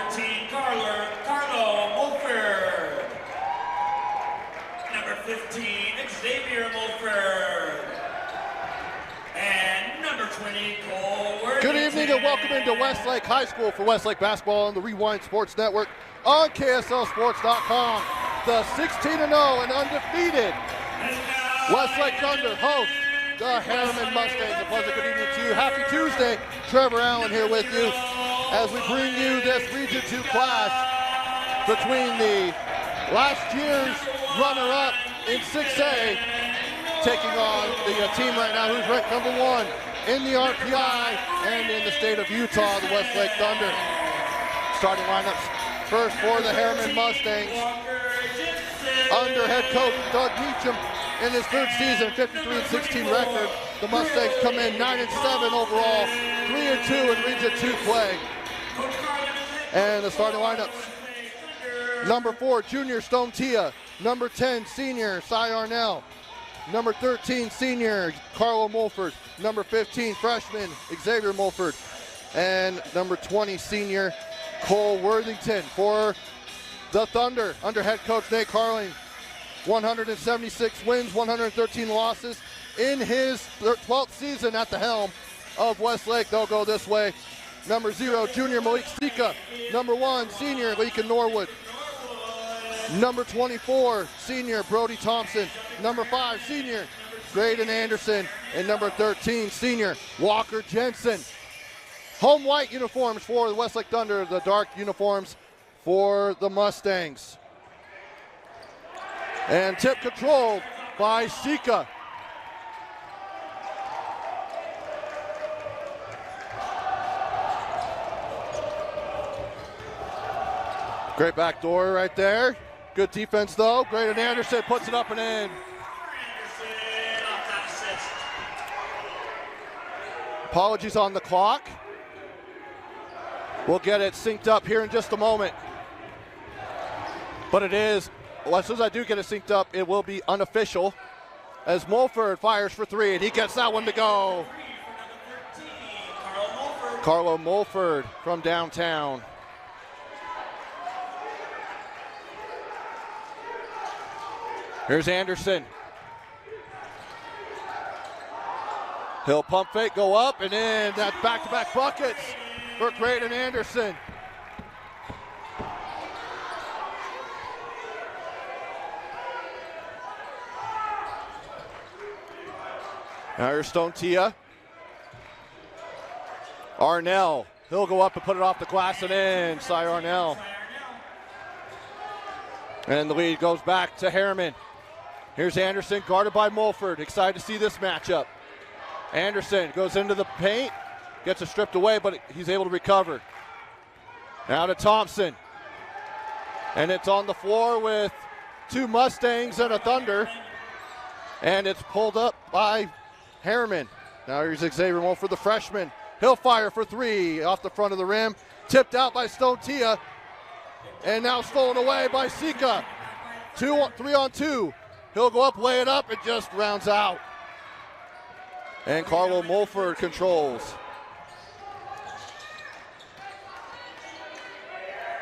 14, Carlo Mulford. Number 15, Xavier Mulford. And number 20, Cole Worthington. Good evening and welcome into Westlake High School for Westlake Basketball on the Rewind Sports Network on KSLSports.com. The 16-0 and undefeated Westlake Thunder host the Herriman Mustangs. A pleasant good evening to you. Happy Tuesday. Trevor Allen here with you as we bring you this Region 2 clash between the last year's runner-up in 6A taking on the team right now who's ranked number 1 in the RPI and in the state of Utah, the Westlake Thunder. Starting lineups first for the Herriman Mustangs. Under head coach Doug Meacham in his third season, 53-16 record. The Mustangs come in 9-7 overall, 3-2 in Region 2 play. And the starting lineups. Number 4, junior Stone Tia. Number 10, senior Cy Arnell. Number 13, senior Carlo Mulford. Number 15, freshman Xavier Mulford. And number 20, senior Cole Worthington for the Thunder under head coach Nate Carling. 176 wins, 113 losses in his 12th season at the helm of Westlake. They'll go this way. Number 0, junior Malik Sika. Number 1, senior Leakin Norwood. Number 24, senior Brody Thompson. Number 5, senior Graydon Anderson. And number 13, senior Walker Jensen. Home white uniforms for the Westlake Thunder, the dark uniforms for the Mustangs. And tip controlled by Sika. Great back door right there. Good defense though. Graydon Anderson puts it up and in. Apologies on the clock. We'll get it synced up here in just a moment. But it is, well, as soon as I do get it synced up, it will be unofficial as Mulford fires for 3 and he gets that one to go. Carlo Mulford from downtown. Here's Anderson. He'll pump fake, go up, and in. That's back-to-back buckets for Graydon Anderson. Now here's Stone Tia. Arnell. He'll go up and put it off the glass and in. Cy Arnell. And the lead goes back to Herriman. Here's Anderson, guarded by Mulford. Excited to see this matchup. Anderson goes into the paint, gets it stripped away, but he's able to recover. Now to Thompson. And it's on the floor with 2 Mustangs and a Thunder. And it's pulled up by Herriman. Now here's Xavier Mulford, the freshman. He'll fire for 3 off the front of the rim. Tipped out by Stone Tia. And now stolen away by Sika. 3-on-2. He'll go up, lay it up, and just rounds out. And Carlo Mulford controls.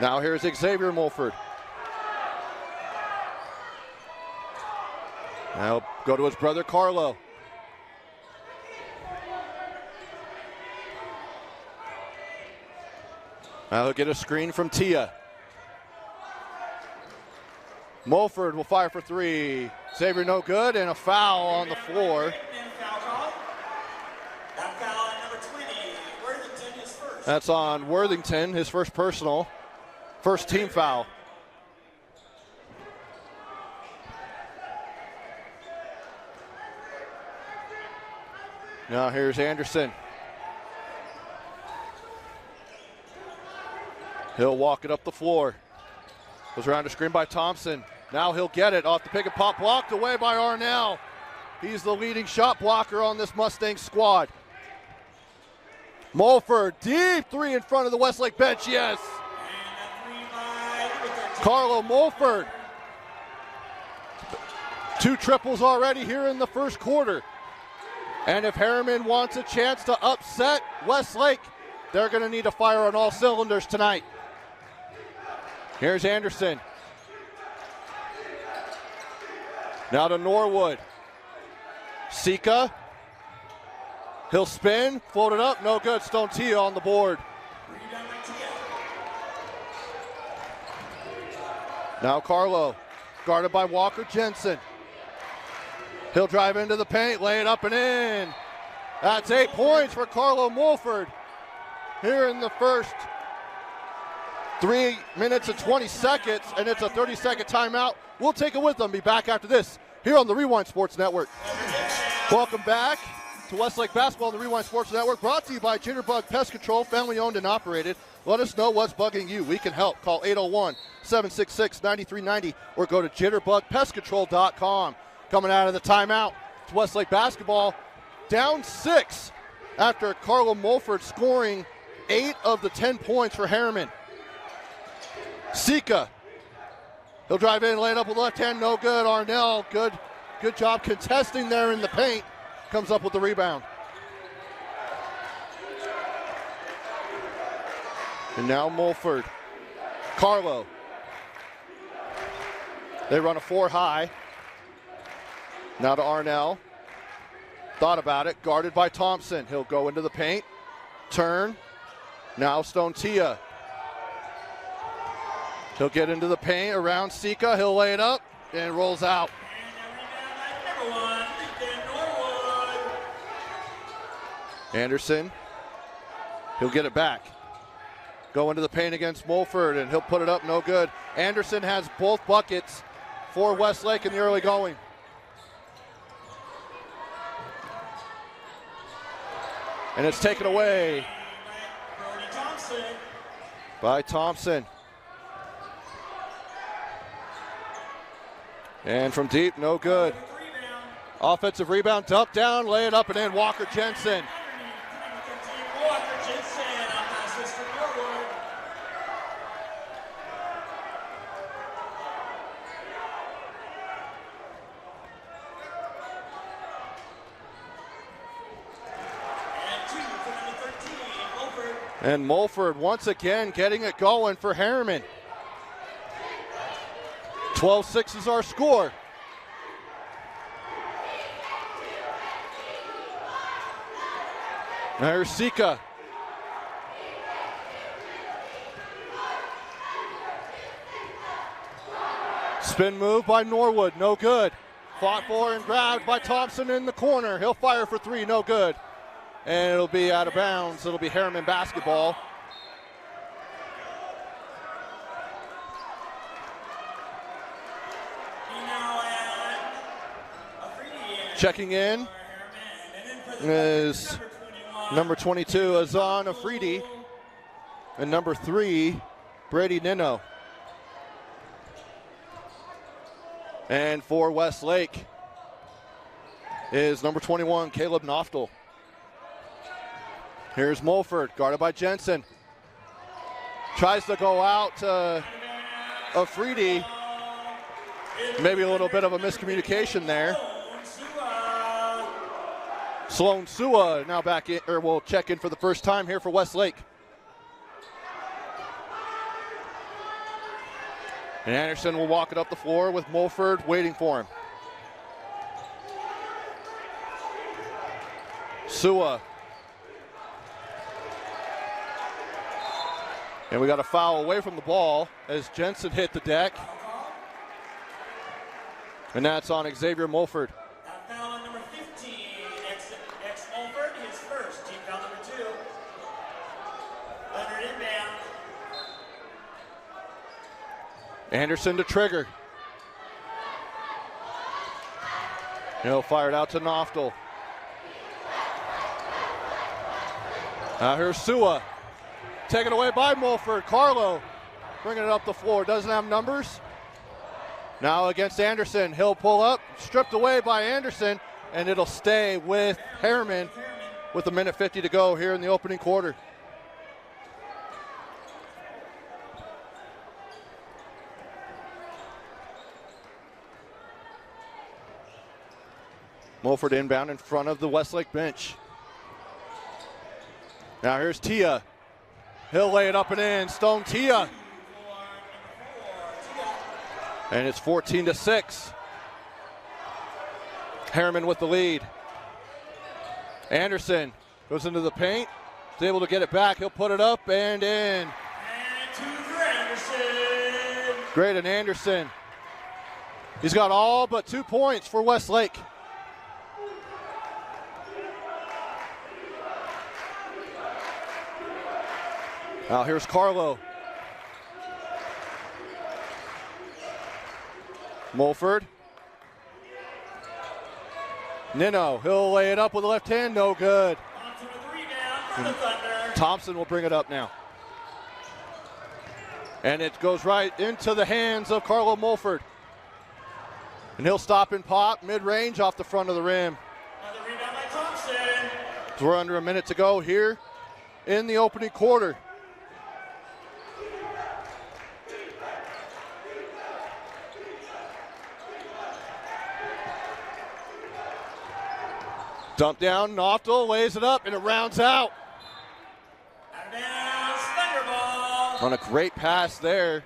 Now here's Xavier Mulford. Now he'll go to his brother Carlo. Now he'll get a screen from Tia. Mulford will fire for 3. Xavier no good, and a foul on the floor. That's on Worthington, his first personal, first team foul. Now here's Anderson. He'll walk it up the floor. Goes around a screen by Thompson. Now he'll get it off the pick and pop, blocked away by Arnell. He's the leading shot blocker on this Mustang squad. Mulford, deep 3 in front of the Westlake bench, yes. Carlo Mulford. 2 triples already here in the first quarter. And if Herriman wants a chance to upset Westlake, they're going to need to fire on all cylinders tonight. Here's Anderson. Now to Norwood. Sika. He'll spin, float it up, no good. Stone Tia on the board. Now Carlo, guarded by Walker Jensen. He'll drive into the paint, lay it up and in. That's 8 points for Carlo Mulford here in the first 3 minutes and 20 seconds, and it's a 30-second timeout. We'll take it with them. Be back after this here on the Rewind Sports Network. Welcome back to Westlake Basketball on the Rewind Sports Network, brought to you by Jitterbug Pest Control, family owned and operated. Let us know what's bugging you. We can help. Call 801-766-9390 or go to jitterbugpestcontrol.com. Coming out of the timeout, it's Westlake Basketball down 6 after Carlo Mulford scoring 8 of the 10 points for Herriman. Sika, he'll drive in, lay it up with left hand, no good. Arnell, good job contesting there in the paint. Comes up with the rebound. And now Mulford. Carlo. They run a 4 high. Now to Arnell. Thought about it, guarded by Thompson. He'll go into the paint, turn. Now Stone Tia. He'll get into the paint around Sika. He'll lay it up and rolls out. Anderson, he'll get it back. Go into the paint against Mulford, and he'll put it up, no good. Anderson has both buckets for Westlake in the early going. And it's taken away by Thompson. And from deep, no good. Offensive rebound, dump down, lay it up and in. Walker Jensen. And Mulford once again getting it going for Herriman. 12-6 is our score. There's Sika. Spin move by Norwood, no good. Fought for and grabbed by Thompson in the corner. He'll fire for 3, no good. And it'll be out of bounds. It'll be Herriman basketball. Checking in is number 22, Azan Afridi, and number 3, Brady Nino. And for Westlake is number 21, Caleb Noftel. Here's Mulford, guarded by Jensen. Tries to go out to Afridi. Maybe a little bit of a miscommunication there. Sloan Sua now back in, or will check in for the first time here for Westlake. And Anderson will walk it up the floor with Mulford waiting for him. Sua. And we got a foul away from the ball as Jensen hit the deck. And that's on Xavier Mulford. Foul on number 15, ex-Mulford, his first. Team foul number 2. Under inbound. Anderson to trigger. He'll fire it out to Noftel. Now here's Sua. Taken away by Mulford. Carlo bringing it up the floor. Doesn't have numbers. Now against Anderson. He'll pull up. Stripped away by Anderson. And it'll stay with Herriman with 1:50 to go here in the opening quarter. Mulford inbound in front of the Westlake bench. Now here's Tia. He'll lay it up and in. Stone Tia. And it's 14-6. Herriman with the lead. Anderson goes into the paint. Is able to get it back. He'll put it up and in. And two for Anderson. Graydon Anderson. He's got all but 2 points for Westlake. Now here's Carlo. Mulford. Nino, he'll lay it up with the left hand, no good. Thompson with the rebound for the Thunder. Thompson will bring it up now. And it goes right into the hands of Carlo Mulford. And he'll stop and pop mid-range off the front of the rim. Another rebound by Thompson. So we're under a minute to go here in the opening quarter. Dump down, Noftel lays it up, and it rounds out. Out of bounds, Thunder ball. On a great pass there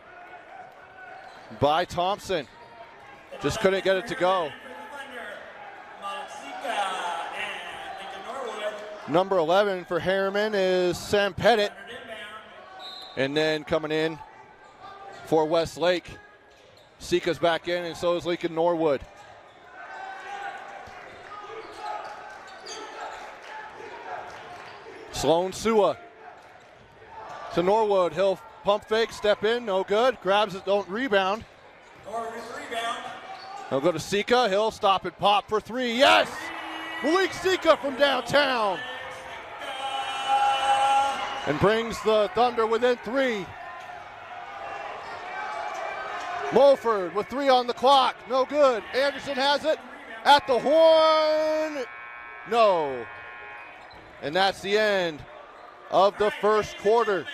by Thompson. Just couldn't get it to go. Number 11 for Herriman is Sam Pettit. And then coming in for Westlake, Sika's back in, and so is Lincoln Norwood. Sloan Sua to Norwood. He'll pump fake, step in, no good. Grabs it, don't rebound. Norwood with the rebound. He'll go to Sika. He'll stop and pop for three. Yes! Malik Sika from downtown. And brings the Thunder within three. Mulford with 3 on the clock. No good. Anderson has it at the horn. No. And that's the end of the first quarter.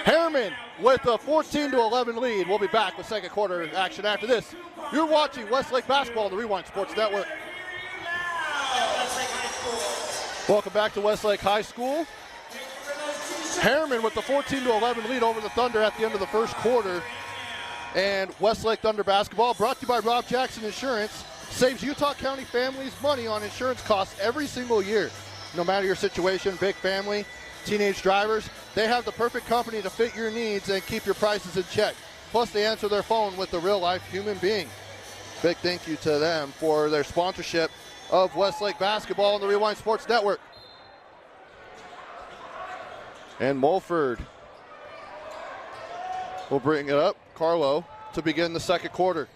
Herriman with a 14-11 lead. We'll be back with second quarter action after this. You're watching Westlake Basketball on the Rewind Sports Network. Welcome back to Westlake High School. Herriman with the 14-11 lead over the Thunder at the end of the first quarter. And Westlake Thunder basketball brought to you by Rob Jackson Insurance. Saves Utah County families money on insurance costs every single year. No matter your situation, big family, teenage drivers, they have the perfect company to fit your needs and keep your prices in check. Plus, they answer their phone with a real-life human being. Big thank you to them for their sponsorship of Westlake basketball on the Rewind Sports Network. And Mulford will bring it up, Carlo, to begin the second quarter.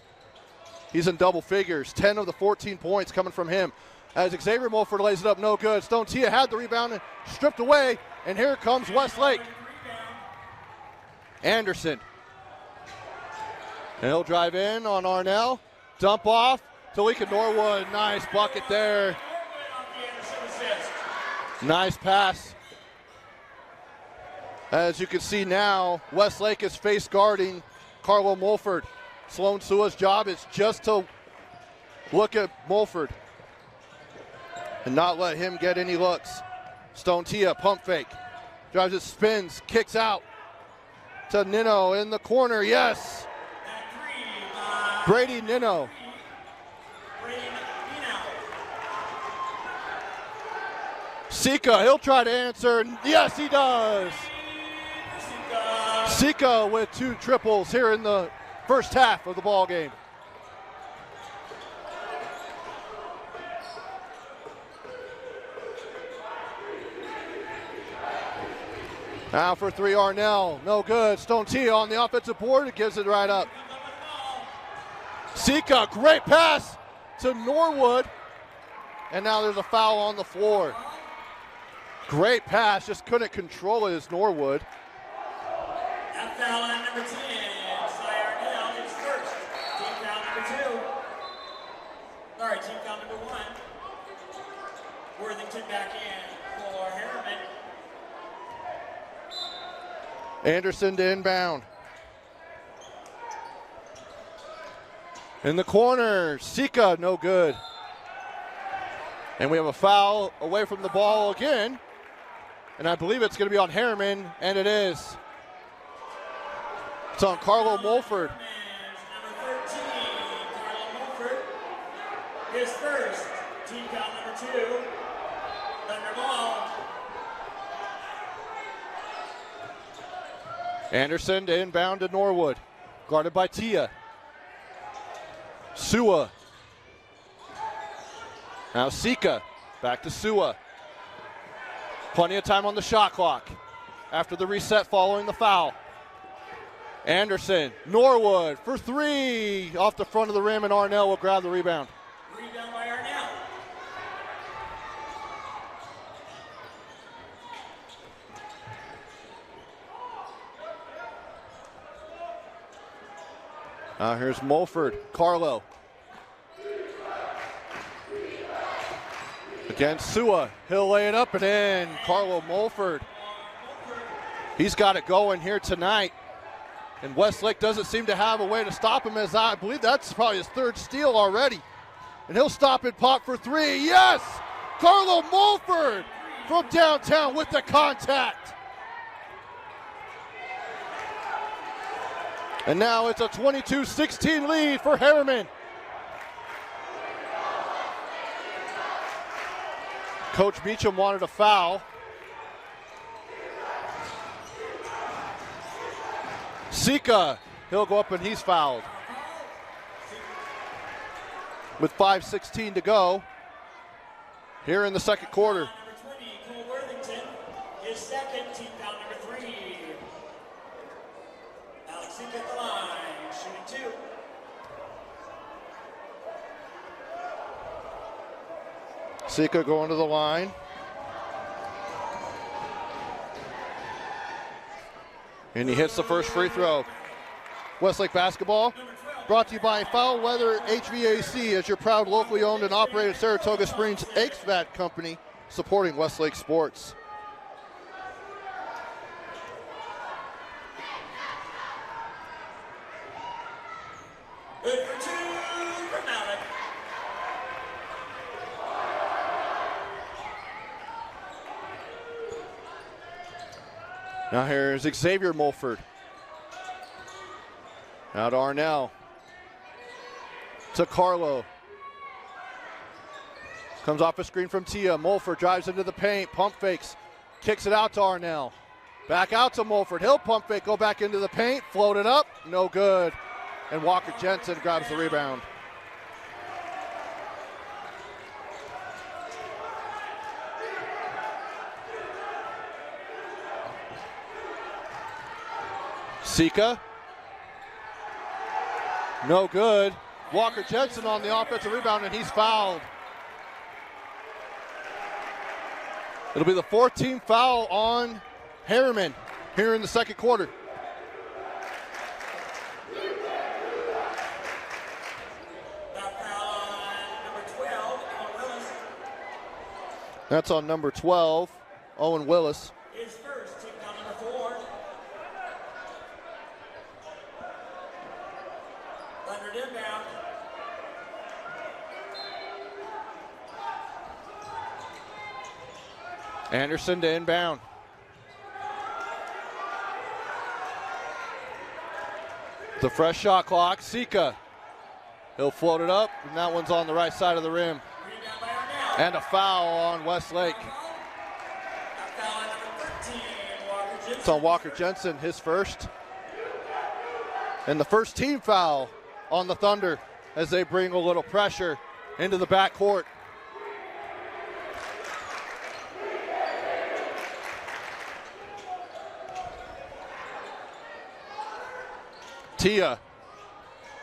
He's in double figures, 10 of the 14 points coming from him. As Xavier Mulford lays it up, no good. Stone Tia had the rebound and stripped away, and here comes Westlake. Anderson. And he'll drive in on Arnell. Dump off to Lincoln Norwood. Nice bucket there. Nice pass. As you can see now, Westlake is face guarding Carlo Mulford. Sloan Sua's job is just to look at Mulford and not let him get any looks. Stone Tia, pump fake. Drives it, spins, kicks out to Nino in the corner. Yes! Brady Nino. Sika, he'll try to answer. Yes, he does. Sika with 2 triples here in the first half of the ball game. Now for 3, Arnell, no good. Stone Tia on the offensive board, it gives it right up. Sika, great pass to Norwood, and now there's a foul on the floor. Great pass, just couldn't control it as Norwood. That foul on number 10, Sly Arnell, his first. Team foul number 2. Sorry, team foul number 1. Worthington back in for Herriman. Anderson to inbound. In the corner, Sika, no good. And we have a foul away from the ball again. And I believe it's going to be on Herriman, and it is. It's on Carlo Mulford. is first. Team foul number 2. Thunder ball. Anderson to inbound to Norwood. Guarded by Tia. Sua. Now Sika. Back to Sua. Plenty of time on the shot clock after the reset following the foul. Anderson, Norwood for 3 off the front of the rim, and Arnell will grab the rebound. Rebound by Arnell. Here's Mulford, Carlo. Against Sua, he'll lay it up and in. Carlo Mulford. He's got it going here tonight. And Westlake doesn't seem to have a way to stop him, as I believe that's probably his 3rd steal already. And he'll stop and pop for 3. Yes! Carlo Mulford from downtown with the contact. And now it's a 22-16 lead for Herriman. Coach Beecham wanted a foul. Sika, he'll go up and he's fouled. With 5:16 to go here in the second quarter. Number 20, Cole Worthington, his second. Team foul number 3. Alex Sika at the line, shooting 2. Sika going to the line. And he hits the first free throw. Westlake basketball brought to you by Foul Weather HVAC as your proud locally owned and operated Saratoga Springs HVAC company supporting Westlake sports. Good for 2 from Alec. Now here's Xavier Mulford. Now to Arnell. To Carlo. Comes off a screen from Tia. Mulford drives into the paint. Pump fakes. Kicks it out to Arnell. Back out to Mulford. He'll pump fake. Go back into the paint. Float it up. No good. And Walker Jensen grabs the rebound. Sika. No good. Walker Jensen on the offensive rebound, and he's fouled. It'll be the 14th foul on Herriman here in the second quarter. That foul on number 12, Owen Willis. That's on number 12, Owen Willis. His first. Team foul number 4. Thunder inbound. Anderson to inbound. The fresh shot clock, Sika. He'll float it up, and that one's on the right side of the rim. Rebound by Arnell. And a foul on Westlake. That foul on number 13, Walker Jensen. It's on Walker Jensen, his first. And the first team foul on the Thunder as they bring a little pressure into the backcourt. Tia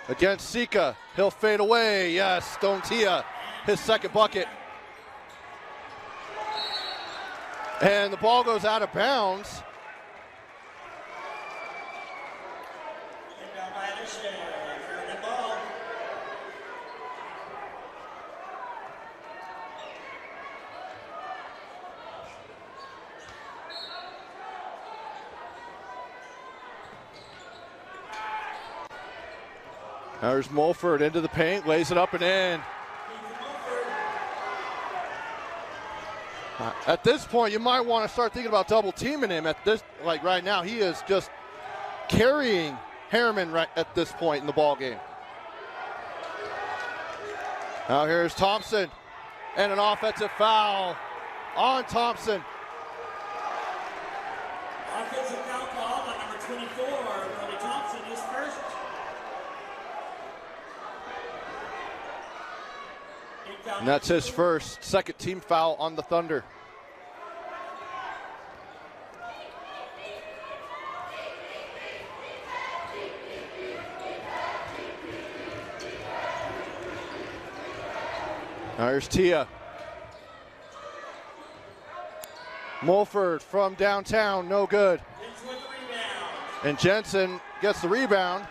against Sika. He'll fade away. Yes, Stone Tia, his second bucket. And the ball goes out of bounds. Inbound violation. Herriman ball. There's Mulford into the paint, lays it up and in. At this point, you might want to start thinking about double teaming him. At this, like right now, he is just carrying Herriman right at this point in the ball game. Now here's Thompson, and an offensive foul on Thompson. Offensive foul call on number 24, Brody Thompson, his first. And that's his first, second team foul on the Thunder. Now here's Tia. Mulford from downtown, no good. And Jensen gets the rebound,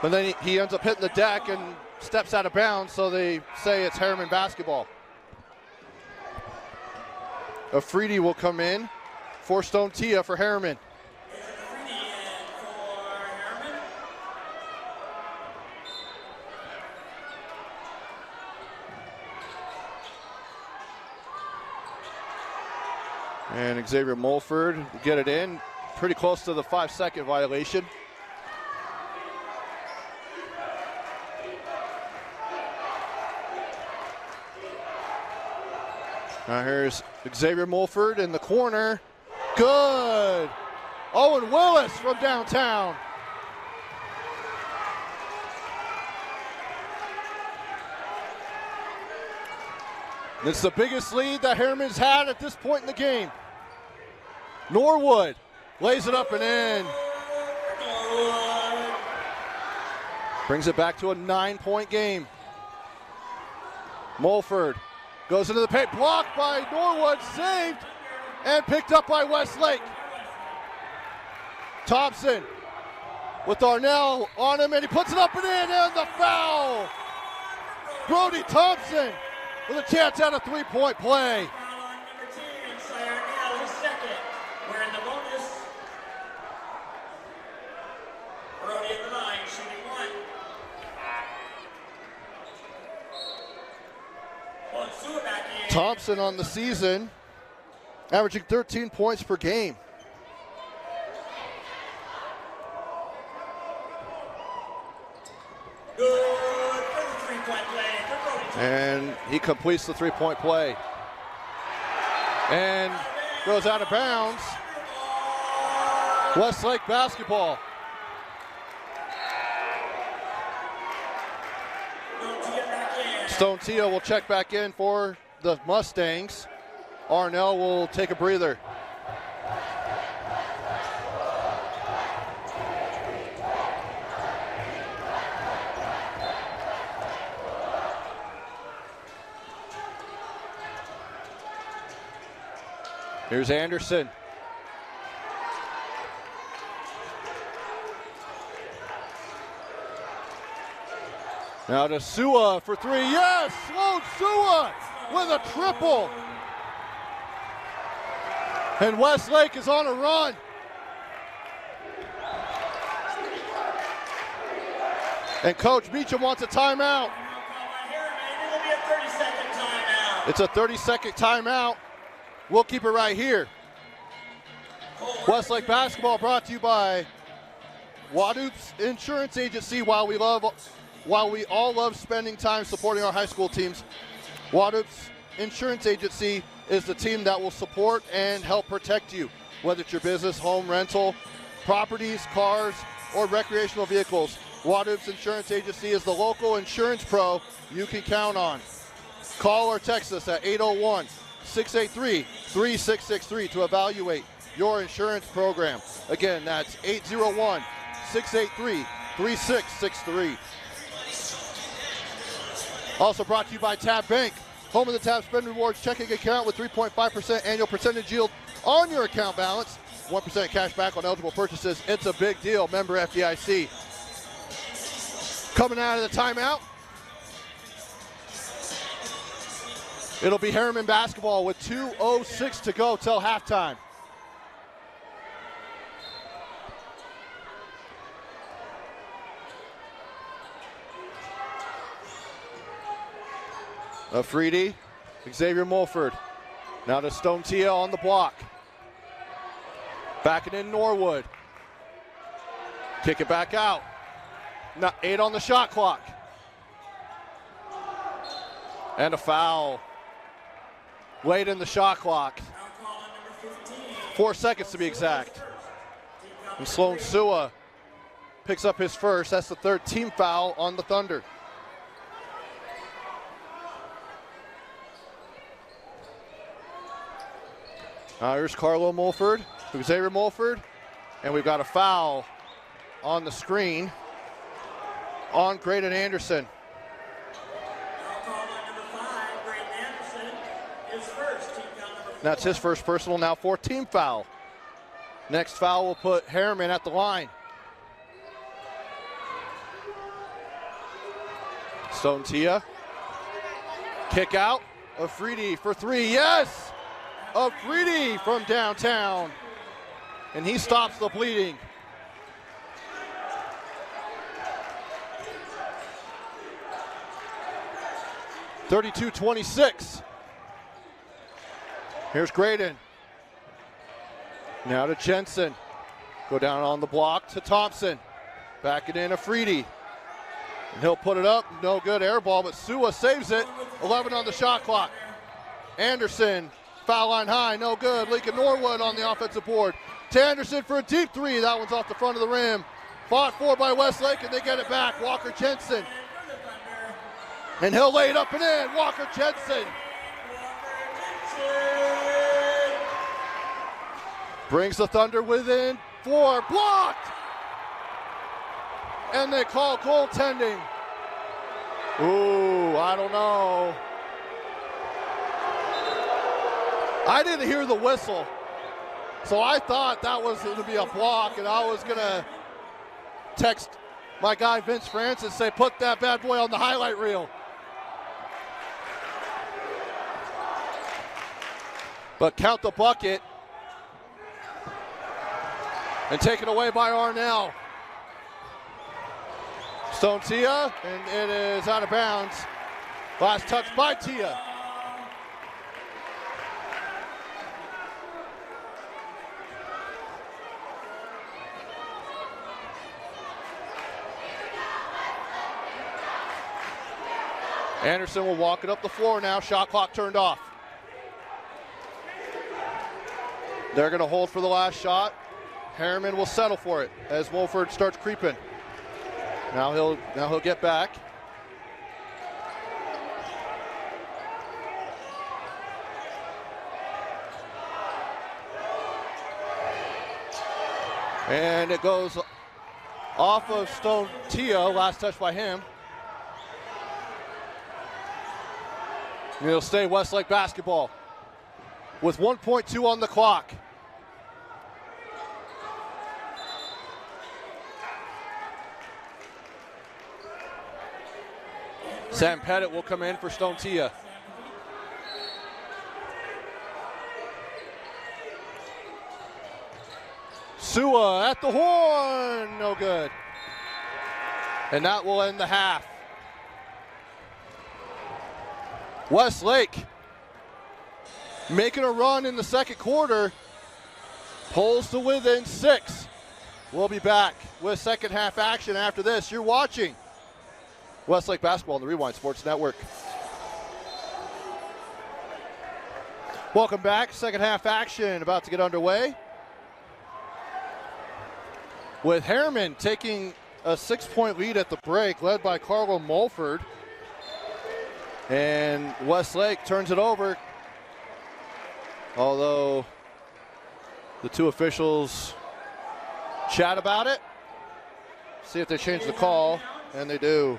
but then he ends up hitting the deck and steps out of bounds, so they say it's Herriman basketball. Afridi will come in for Stone Tia for Herriman. And Xavier Mulford get it in, pretty close to the 5-second violation. Now here's Xavier Mulford in the corner. Good. Owen Willis from downtown. It's the biggest lead that Herriman's had at this point in the game. Norwood lays it up and in. Brings it back to a 9-point game. Mulford goes into the paint, blocked by Norwood, saved, and picked up by Westlake. Thompson with Darnell on him, and he puts it up and in, and the foul. Brody Thompson with a chance at a three-point play. Foul on number 10, Sayarnell, his second. We're in the bonus. Brody at the line, shooting one. Back in. Thompson on the season, averaging 13 points per game. Good for the three-point play for Brody Thompson. And he completes the three-point play. And goes out of bounds. Westlake basketball. Stone Tia will check back in for the Mustangs. Arnell will take a breather. Here's Anderson. Now to Sua for three. Yes, Sloan Sua with a triple. And Westlake is on a run. And Coach Meacham wants a timeout. It'll be a 30-second timeout. It's a 30-second timeout. We'll keep it right here. Westlake basketball brought to you by Wadup's Insurance Agency. While we all love spending time supporting our high school teams, Wadup's Insurance Agency is the team that will support and help protect you, whether it's your business, home, rental, properties, cars, or recreational vehicles. Wadup's Insurance Agency is the local insurance pro you can count on. Call or text us at 801-683-3663 to evaluate your insurance program. Again, that's 801-683-3663. Also brought to you by Tab Bank, home of the Tab Spend Rewards checking account with 3.5% annual percentage yield on your account balance. 1% cash back on eligible purchases. It's a big deal. Member FDIC. Coming out of the timeout, it'll be Herriman basketball with 2:06 to go till halftime. Afridi, Xavier Mulford. Now to Stone Tia on the block. Backing in Norwood. Kick it back out. 8 on the shot clock. And a foul. Late in the shot clock. 4 seconds to be exact. And Sloan Sua picks up his first. That's the third team foul on the Thunder. Here's Carlo Mulford, Xavier Mulford, and we've got a foul on the screen on Graydon Anderson. That's his first personal, now 4th team foul. Next foul will put Herriman at the line. Stone Tia. Kick out. Afridi for 3. Yes! Afridi from downtown. And he stops the bleeding. (32-26). Here's Graydon. Now to Jensen. Go down on the block to Thompson. Back it in Afridi. And he'll put it up. No good air ball, but Sua saves it. 11 on the shot clock. Anderson, foul line high, no good. Lincoln Norwood on the offensive board. To Anderson for a deep 3. That one's off the front of the rim. Fought for by Westlake, and they get it back. Walker Jensen. And he'll lay it up and in. Walker Jensen. Brings the Thunder within 4. Blocked! And they call goaltending. Ooh, I don't know. I didn't hear the whistle. So I thought that was going to be a block, and I was going to text my guy Vince Francis, say, put that bad boy on the highlight reel. But count the bucket. And taken away by Arnell. Stone Tia, and it is out of bounds. Last touch by Tia. Anderson will walk it up the floor now. Shot clock turned off. They're going to hold for the last shot. Herriman will settle for it as Wolford starts creeping. Now he'll get back. And it goes off of Stone Tia. Last touch by him. And it'll stay Westlake basketball with 1.2 on the clock. Sam Pettit will come in for Stone Tia. Sua at the horn, no good. And that will end the half. Westlake making a run in the second quarter, pulls to within 6. We'll be back with second half action after this. You're watching Westlake basketball on the Rewind Sports Network. Welcome back. Second half action about to get underway. With Herriman taking a 6-point lead at the break, led by Carlo Mulford. And Westlake turns it over. Although the two officials chat about it. See if they change the call, and they do.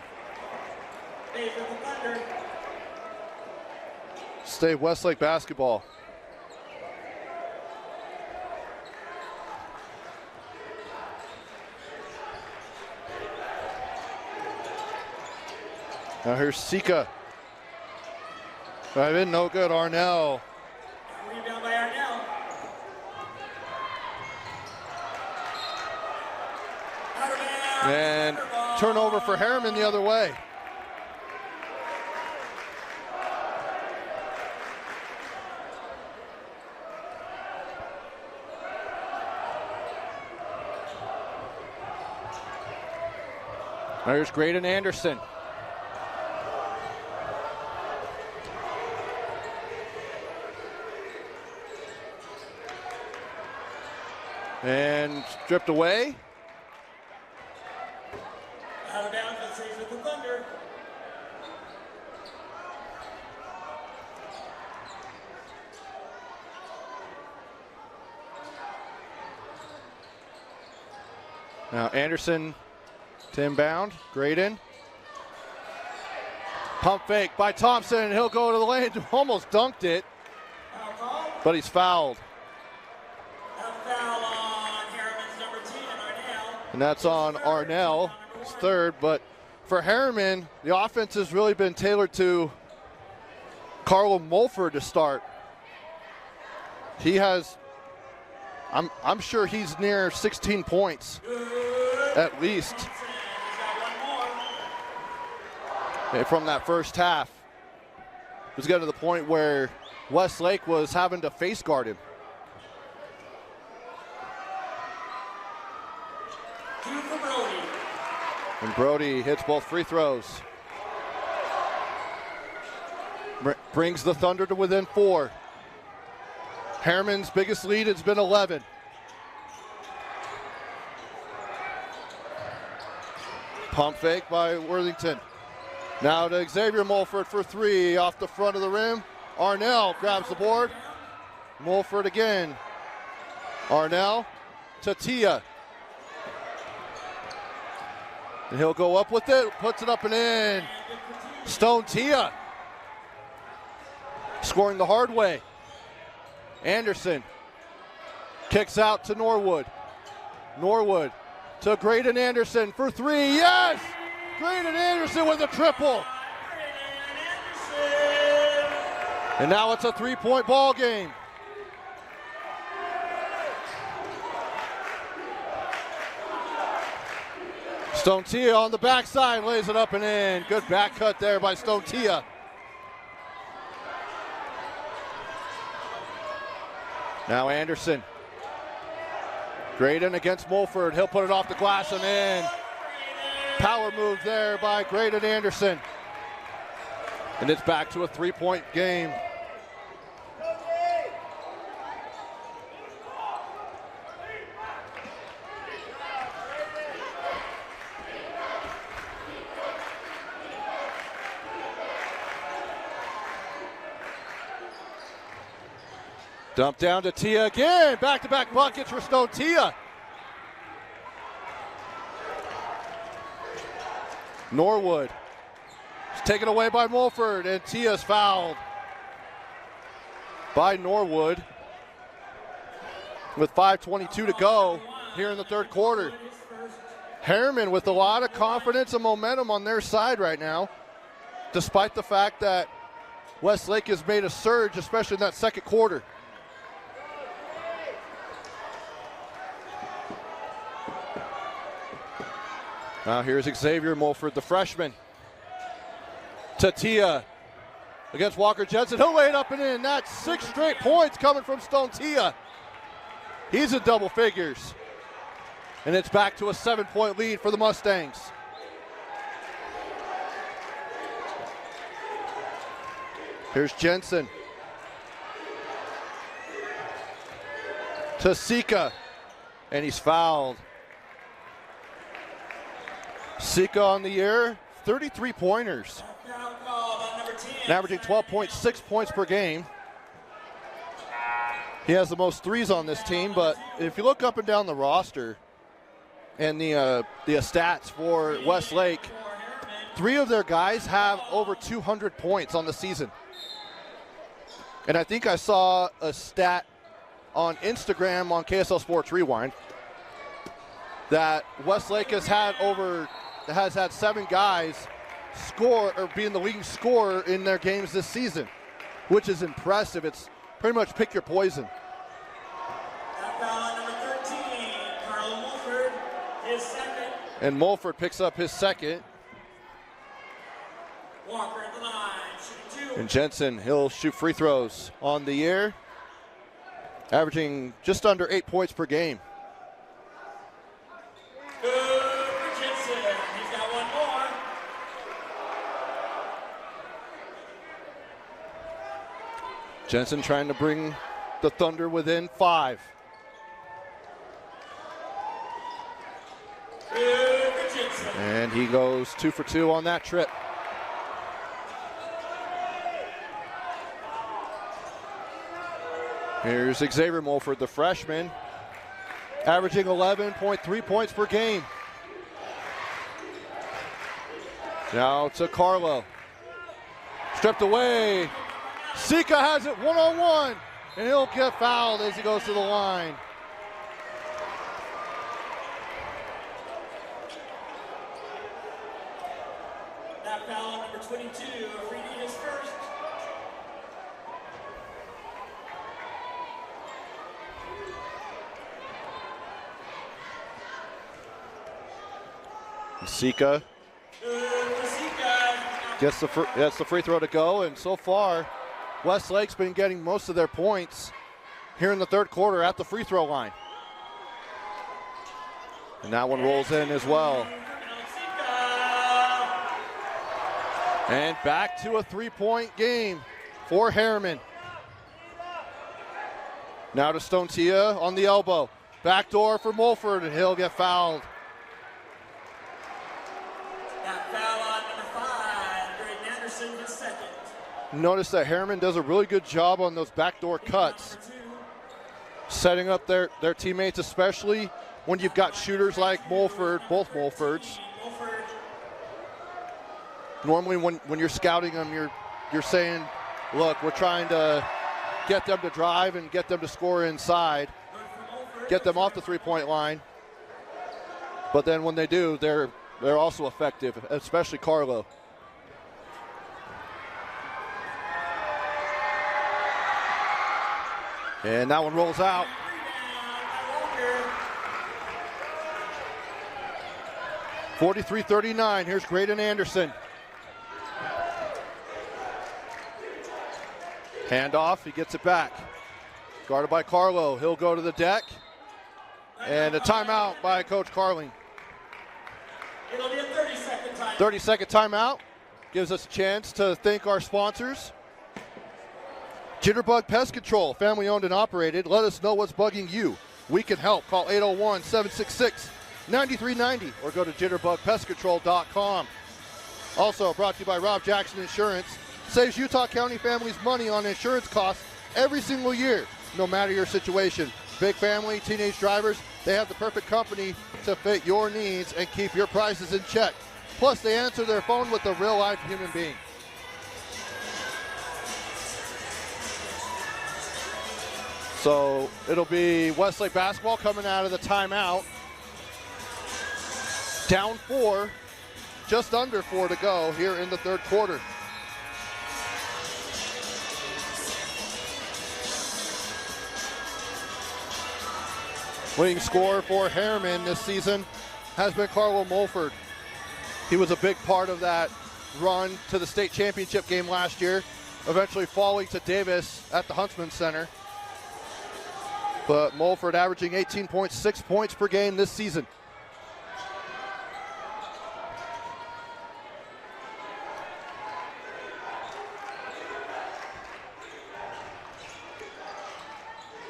Stay Westlake basketball. Now here's Sika. Drive in, no good. Arnell. Rebound by Arnell. And turnover for Herriman the other way. There's Graydon Anderson. And stripped away. Out of bounds, it stays with the Thunder. Now Anderson to inbound. Graydon. Pump fake by Thompson. He'll go to the lane. Almost dunked it. But he's fouled. A foul on Herriman's number 10, Arnell. And that's on Arnell, his third. But for Herriman, the offense has really been tailored to Carlo Mulford to start. He has, I'm sure he's near 16 points at least from that first half. It was getting to the point where Westlake was having to face guard him. And Brody hits both free throws. Brings the Thunder to within 4. Herriman's biggest lead has been 11. Pump fake by Worthington. Now to Xavier Mulford for 3 off the front of the rim. Arnell grabs the board. Mulford again. Arnell to Tia. And he'll go up with it, puts it up and in. Stone Tia scoring the hard way. Anderson kicks out to Norwood. Norwood to Graydon Anderson for 3. Yes! Graydon Anderson with a triple. And now it's a 3-point ball game. Stone Tia on the backside, lays it up and in. Good back cut there by Stone Tia. Now Anderson. Graydon against Mulford. He'll put it off the glass and in. Power move there by Graydon Anderson. And it's back to a 3-point game. Dump down to Tia again. Back-to-back buckets for Stone Tia. Norwood. It's taken away by Mulford, and Tia's fouled by Norwood with 5:22 to go here in the third quarter. Herriman with a lot of confidence and momentum on their side right now, despite the fact that Westlake has made a surge, especially in that second quarter. Now here's Xavier Mulford, the freshman. To Tia against Walker Jensen. He'll lay it up and in. That's 6 straight points coming from Stone Tia. He's in double figures. And it's back to a 7-point lead for the Mustangs. Here's Jensen. To Sika. And he's fouled. Sika on the year, 33 pointers. And averaging 12.6 points per game. He has the most threes on this team, but if you look up and down the roster and the stats for Westlake, 3 of their guys have over 200 points on the season. And I think I saw a stat on Instagram on KSL Sports Rewind that Westlake has had 7 guys score or be in the leading scorer in their games this season, which is impressive. It's pretty much pick your poison. That foul on number 13, Carlo Mulford, his second. And Mulford picks up his second. Walker at the line, shooting 2. And Jensen, he'll shoot free throws on the year, averaging just under 8 points per game. Good for Jensen. He's got 1 more. Jensen trying to bring the Thunder within 5. And he goes 2 for 2 on that trip. Here's Xavier Mulford, the freshman, averaging 11.3 points per game. Now to Carlo. Stripped away. Sika has it one-on-one, and he'll get fouled as he goes to the line. That foul on number 22, Afridi is first. Sika gets the free throw to go, and so far, Westlake's been getting most of their points here in the third quarter at the free throw line. And that one rolls in as well. And back to a three-point game for Herriman. Now to Stontia on the elbow. Backdoor for Mulford, and he'll get fouled. That foul on number 5, Braden Anderson gets second. Notice that Herriman does a really good job on those backdoor cuts, setting up their teammates, especially when you've got shooters like Mulford, both Mulfords. Normally when you're scouting them, you're saying, look, we're trying to get them to drive and get them to score inside, get them off the three-point line. But then when they do, they're also effective, especially Carlo. And that one rolls out. (43-39). Here's Graydon Anderson. Handoff, he gets it back. Guarded by Carlo. He'll go to the deck. And a timeout by Coach Carling. It'll be a 30-second timeout. 30-second timeout. Gives us a chance to thank our sponsors. Jitterbug Pest Control, family owned and operated. Let us know what's bugging you. We can help. Call 801-766-9390 or go to jitterbugpestcontrol.com. Also brought to you by Rob Jackson Insurance. Saves Utah County families money on insurance costs every single year, no matter your situation. Big family, teenage drivers, they have the perfect company to fit your needs and keep your prices in check. Plus, they answer their phone with a real-life human being. So it'll be Westlake basketball coming out of the timeout. Down 4, just under 4 to go here in the third quarter. Leading scorer for Herriman this season has been Carlo Mulford. He was a big part of that run to the state championship game last year, eventually falling to Davis at the Huntsman Center. But Mulford averaging 18.6 points per game this season.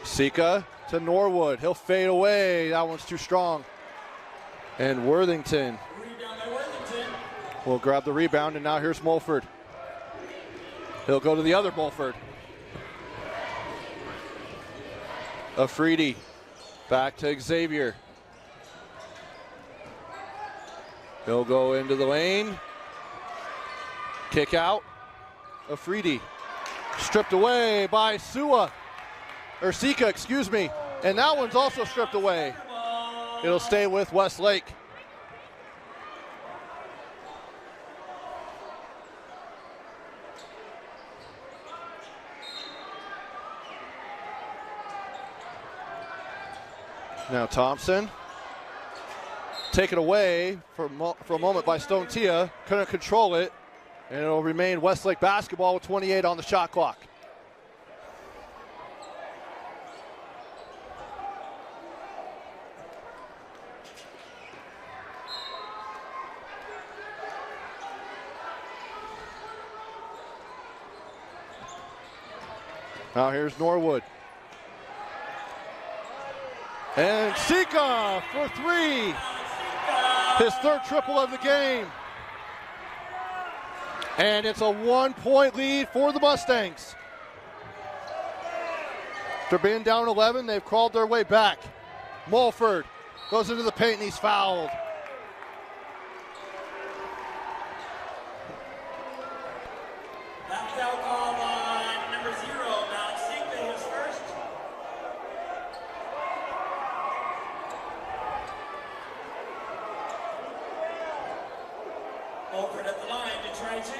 Sika to Norwood. He'll fade away. That one's too strong. And Worthington will grab the rebound, and now here's Mulford. He'll go to the other Mulford. Afridi back to Xavier. He'll go into the lane. Kick out. Afridi stripped away by Sika, excuse me. And that one's also stripped away. It'll stay with Westlake. Now Thompson. Taken away for a moment by Stone Tia. Couldn't control it. And it'll remain Westlake basketball with 28 on the shot clock. Now here's Norwood. And Sika for 3. His third triple of the game. And it's a 1-point lead for the Mustangs. After being down 11, they've crawled their way back. Mulford goes into the paint and he's fouled. That foul call on number 0, Mustangs, his first. Mulford at the line to try 2.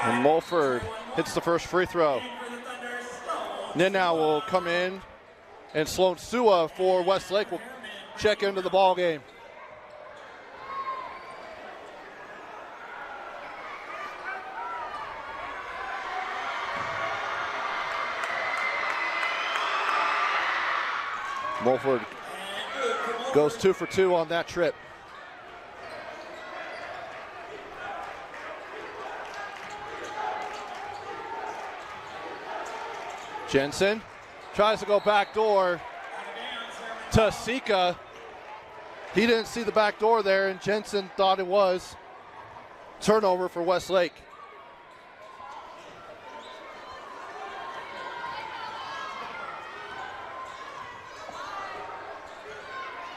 And Mulford hits the first free throw. And then now will come in, and Sloan Sua for Westlake will check into the ball game. Mulford goes 2 for 2 on that trip. Jensen tries to go back door to Sika. He didn't see the back door there, and Jensen thought it was. Turnover for Westlake.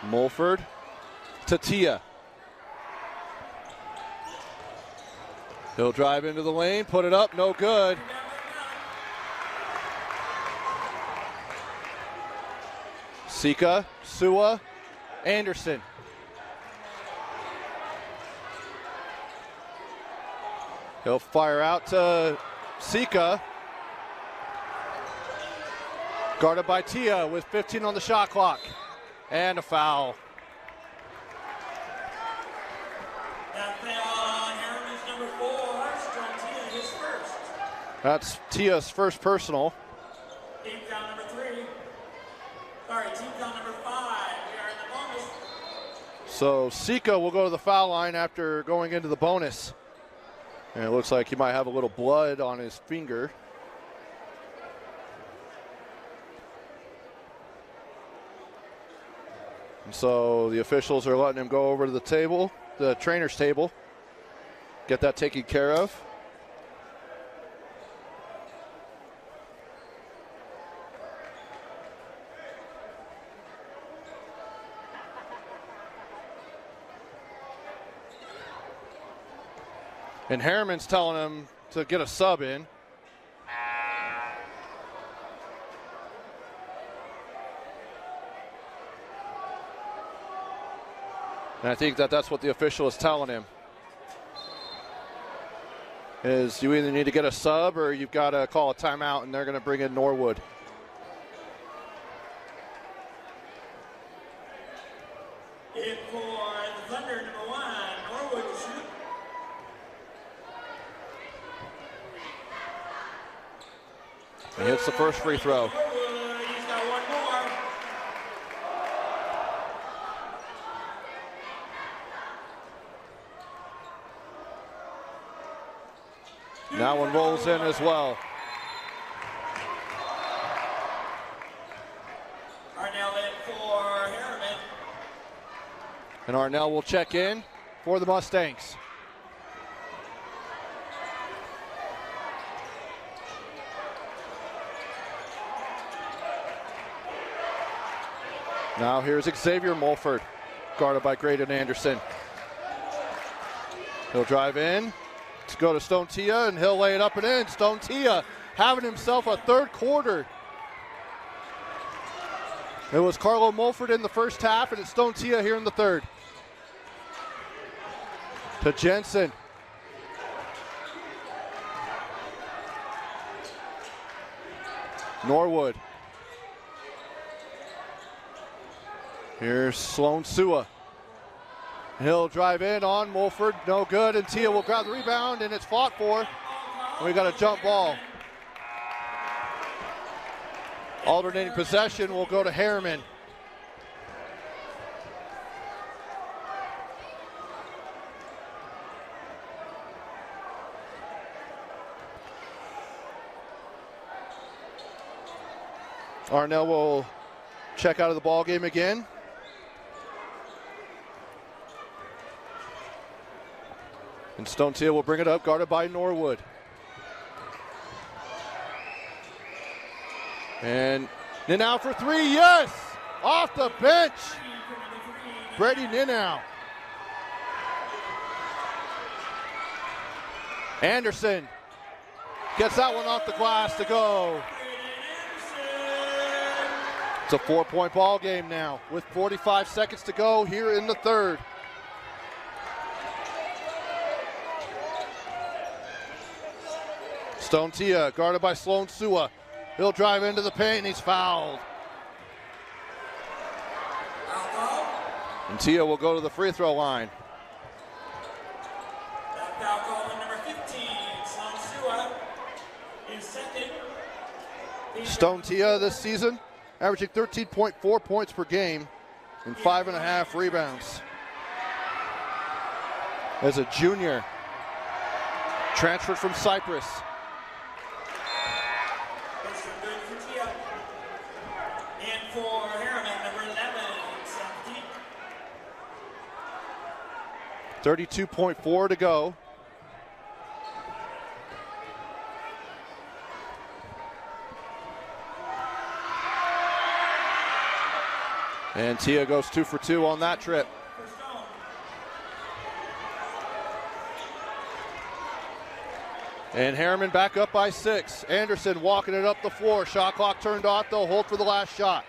Mulford to Tia. He'll drive into the lane, put it up, no good. Sika, Sua, Anderson. He'll fire out to Sika. Guarded by Tia with 15 on the shot clock. And a foul. That foul on Herriman's number 4, strong Tia, his first. That's Tia's first personal. Team foul number 3. Sorry, team foul number 5. We are in the bonus. So Sika will go to the foul line after going into the bonus. And it looks like he might have a little blood on his finger. And so the officials are letting him go over to the table, the trainer's table, get that taken care of. And Herriman's telling him to get a sub in. And I think that's what the official is telling him. Is you either need to get a sub or you've got to call a timeout, and they're going to bring in Norwood. In for the Thunder, number 1, Norwood to shoot. He hits the first free throw. Norwood, he's got one more. That one rolls in as well. Arnell in for Herriman. And Arnell will check in for the Mustangs. Now here's Xavier Mulford, guarded by Graydon Anderson. He'll drive in to go to Stone Tia, and he'll lay it up and in. Stone Tia having himself a third quarter. It was Carlo Mulford in the first half, and it's Stone Tia here in the third. To Jensen. Norwood. Here's Sloan Sua. He'll drive in on Mulford, no good, and Tia will grab the rebound, and it's fought for. And we got a jump ball. Alternating possession will go to Herriman. Arnell will check out of the ball game again. And Stone Tia will bring it up, guarded by Norwood. And Ninow for three, yes! Off the bench, Brady Ninow. Anderson gets that one off the glass to go. It's a 4-point ball game now with 45 seconds to go here in the third. Stone Tia guarded by Sloan Sua. He'll drive into the paint and he's fouled. And Tia will go to the free throw line. That foul call on number 15, Sloan Sua, is second. Stone Tia this season averaging 13.4 points per game and 5.5 rebounds. As a junior, transferred from Cyprus. That's good for Tia. And for Herriman, number 11, 17. 32.4 to go. And Tia goes 2 for 2 on that trip. And Herriman back up by 6. Anderson walking it up the floor. Shot clock turned off. They'll hold for the last shot.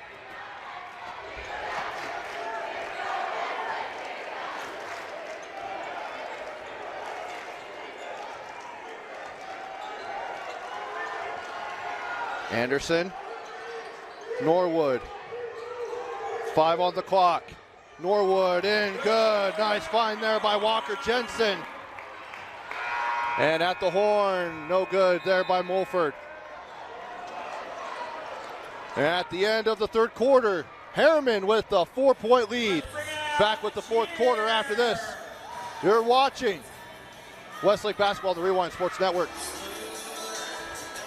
Anderson, Norwood, 5 on the clock. Norwood in, good, nice find there by Walker Jensen. And at the horn, no good there by Mulford. And at the end of the third quarter, Herriman with the 4-point lead. Back with the fourth quarter after this. You're watching Westlake Basketball, the Rewind Sports Network.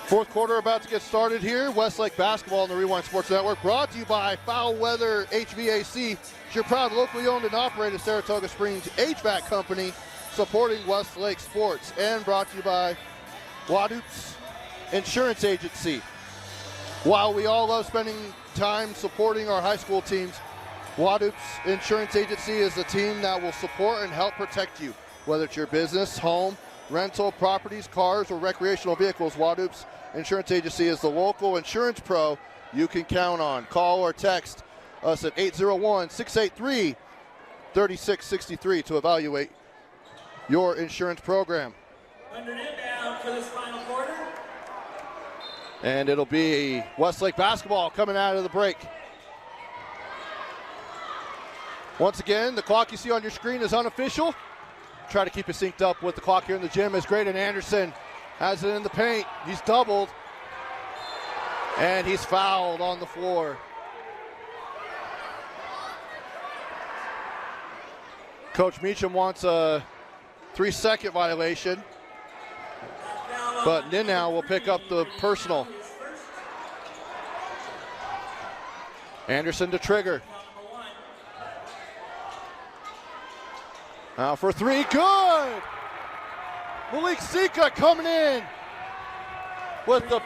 Fourth quarter about to get started here. Westlake Basketball on the Rewind Sports Network, brought to you by Foul Weather HVAC. It's your proud locally owned and operated Saratoga Springs HVAC company, supporting Westlake Sports, and brought to you by Wadup's Insurance Agency. While we all love spending time supporting our high school teams, Wadup's Insurance Agency is a team that will support and help protect you. Whether it's your business, home, rental, properties, cars, or recreational vehicles, Wadup's Insurance Agency is the local insurance pro you can count on. Call or text us at 801-683-3663 to evaluate your insurance program. Under inbound for this final quarter. And it'll be Westlake Basketball coming out of the break. Once again, the clock you see on your screen is unofficial. Try to keep it synced up with the clock here in the gym. Is great, and Anderson has it in the paint. He's doubled, and he's fouled on the floor. Coach Meacham wants a 3-second violation, but Ninow will pick up the personal. Anderson to trigger. Now for 3, good! Malik Sika coming in with the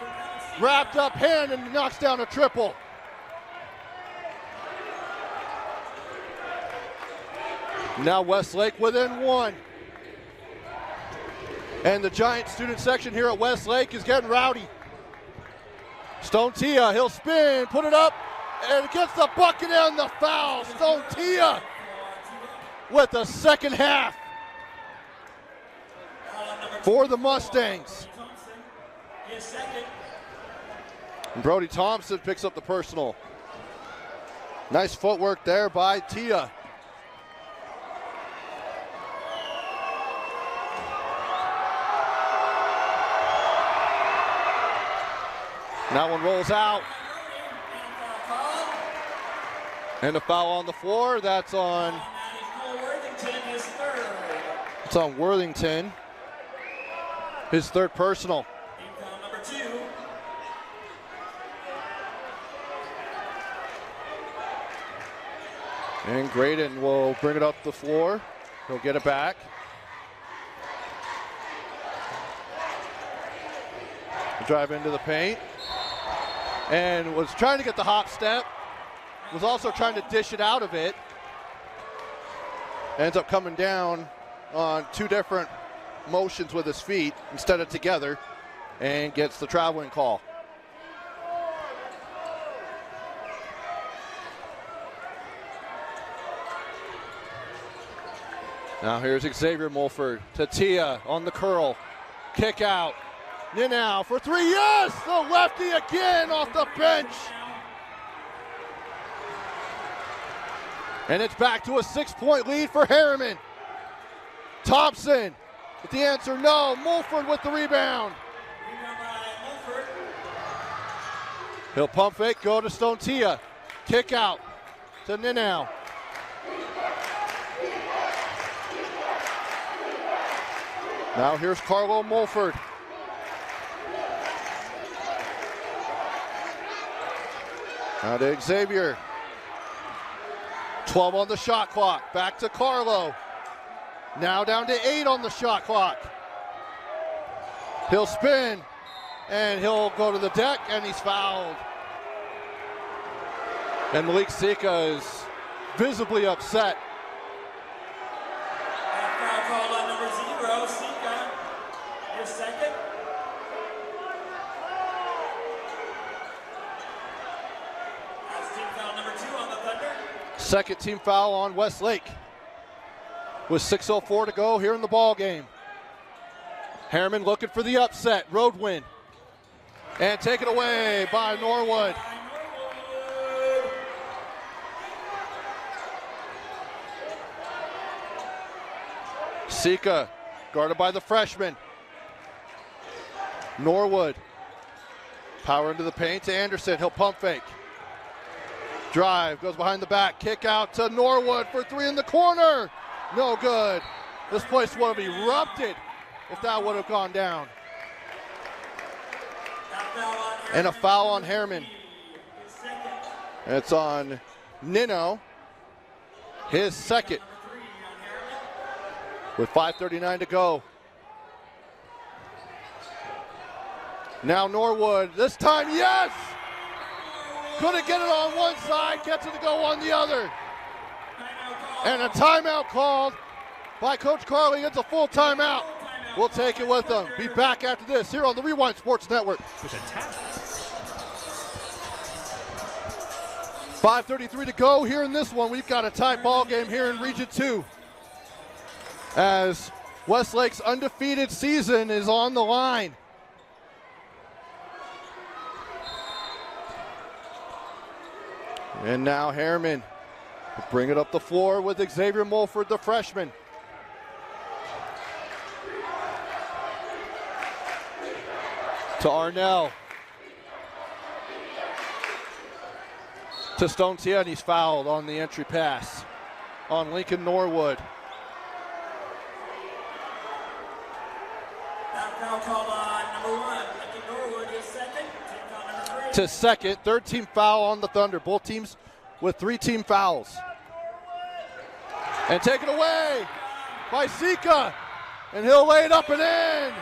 wrapped up hand and knocks down a triple. Now Westlake within 1. And the Giant student section here at Westlake is getting rowdy. Stone Tia, he'll spin, put it up, and it gets the bucket and the foul. Stone Tia with the second half for the Mustangs. And Brody Thompson picks up the personal. Nice footwork there by Tia. That one rolls out. And a foul on the floor. That's on. It's on Worthington. His third personal. And Graydon will bring it up the floor. He'll get it back. Drive into the paint. And was trying to get the hop step. Was also trying to dish it out of it. Ends up coming down on two different motions with his feet instead of together, and gets the traveling call. Now here's Xavier Mulford to Tia on the curl. Kick out. Now for three. Yes! The lefty again off the bench. And it's back to a 6-point lead for Herriman. Thompson with the answer no. Mulford with the rebound. He'll pump fake, go to Stone Tia. Kick out to Ninow. Now here's Carlo Mulford. Now to Xavier. 12 on the shot clock. Back to Carlo. Now down to 8 on the shot clock. He'll spin, and he'll go to the deck, and he's fouled. And Malik Sika is visibly upset. Foul call on number 0, Sika. Your second. That's team foul number 2 on the Thunder. Second team foul on Westlake. With 6:04 to go here in the ball game. Herriman looking for the upset, road win. And taken away by Norwood. Sika guarded by the freshman. Norwood. Power into the paint to Anderson. He'll pump fake. Drive, goes behind the back. Kick out to Norwood for 3 in the corner. No good. This place would have erupted if that would have gone down. And a foul on Herriman. It's on Nino. His second. With 5:39 to go. Now Norwood, this time, yes! Couldn't get it on one side, gets it to go on the other. And a timeout called by Coach Carly. It's a full timeout. We'll take it with them. Be back after this here on the Rewind Sports Network. 5:33 to go here in this one. We've got a tight ball game here in Region 2. As Westlake's undefeated season is on the line. And now Herriman will bring it up the floor with Xavier Mulford, the freshman. To Arnell. To Stone Tia, and he's fouled on the entry pass on Lincoln Norwood. Foul called on number 1, Lincoln Norwood, his second. Team foul number 3. To second, third team foul on the Thunder. Both teams with 3 team fouls. And taken away by Sika. And he'll lay it up and in.